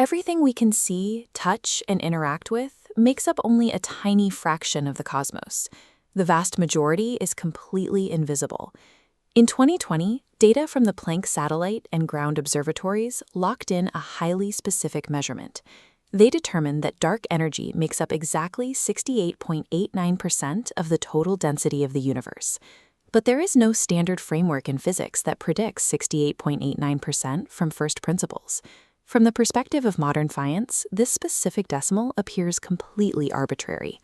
Everything we can see, touch, and interact with makes up only a tiny fraction of the cosmos. The vast majority is completely invisible. In 2020, data from the Planck satellite and ground observatories locked in a highly specific measurement. They determined that dark energy makes up exactly 68.89% of the total density of the universe. But there is no standard framework in physics that predicts 68.89% from first principles. From the perspective of modern science, this specific decimal appears completely arbitrary.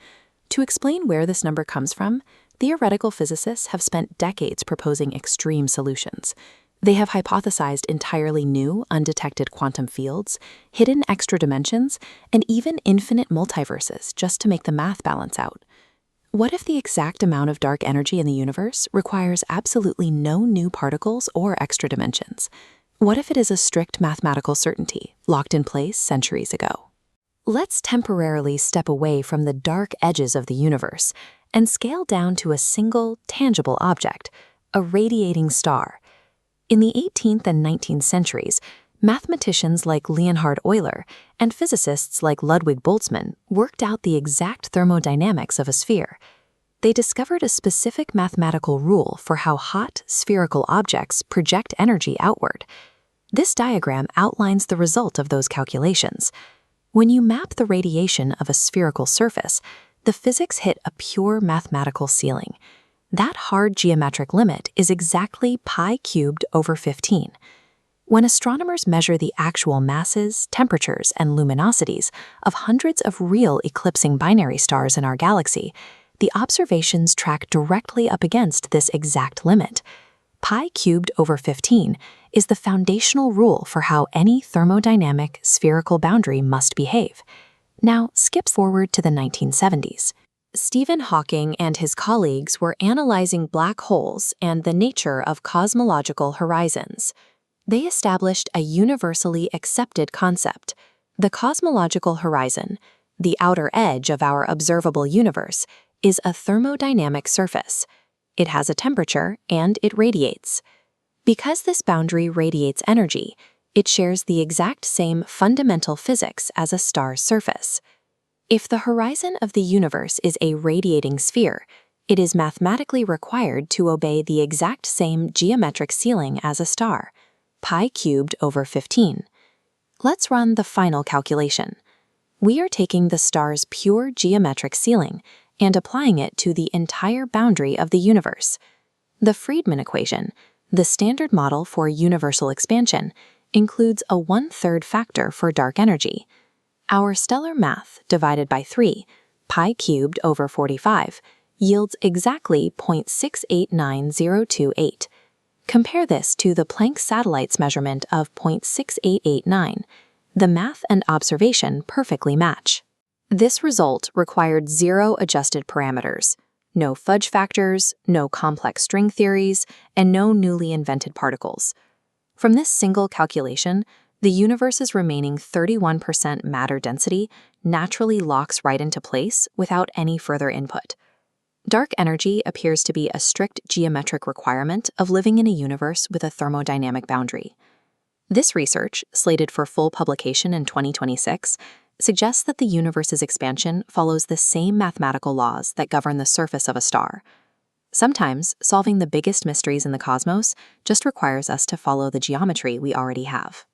To explain where this number comes from, theoretical physicists have spent decades proposing extreme solutions. They have hypothesized entirely new, undetected quantum fields, hidden extra dimensions, and even infinite multiverses just to make the math balance out. What if the exact amount of dark energy in the universe requires absolutely no new particles or extra dimensions? What if it is a strict mathematical certainty, locked in place centuries ago? Let's temporarily step away from the dark edges of the universe and scale down to a single, tangible object, a radiating star. In the 18th and 19th centuries, mathematicians like Leonhard Euler and physicists like Ludwig Boltzmann worked out the exact thermodynamics of a sphere. They discovered a specific mathematical rule for how hot, spherical objects project energy outward. This diagram outlines the result of those calculations. When you map the radiation of a spherical surface, the physics hit a pure mathematical ceiling. That hard geometric limit is exactly pi cubed over 15. When astronomers measure the actual masses, temperatures, and luminosities of hundreds of real eclipsing binary stars in our galaxy, the observations track directly up against this exact limit. Pi cubed over 15 is the foundational rule for how any thermodynamic spherical boundary must behave. Now, skip forward to the 1970s. Stephen Hawking and his colleagues were analyzing black holes and the nature of cosmological horizons. They established a universally accepted concept. The cosmological horizon, the outer edge of our observable universe, is a thermodynamic surface. It has a temperature and it radiates. Because this boundary radiates energy, it shares the exact same fundamental physics as a star's surface. If the horizon of the universe is a radiating sphere, it is mathematically required to obey the exact same geometric ceiling as a star, pi cubed over 15. Let's run the final calculation. We are taking the star's pure geometric ceiling and applying it to the entire boundary of the universe. The Friedmann equation, the standard model for universal expansion, includes a 1/3 factor for dark energy. Our stellar math divided by 3, pi cubed over 45, yields exactly 0.689028. Compare this to the Planck satellite's measurement of 0.6889. The math and observation perfectly match. This result required 0 adjusted parameters, no fudge factors, no complex string theories, and no newly invented particles. From this single calculation, the universe's remaining 31% matter density naturally locks right into place without any further input. Dark energy appears to be a strict geometric requirement of living in a universe with a thermodynamic boundary. This research, slated for full publication in 2026, suggests that the universe's expansion follows the same mathematical laws that govern the surface of a star. Sometimes, solving the biggest mysteries in the cosmos just requires us to follow the geometry we already have.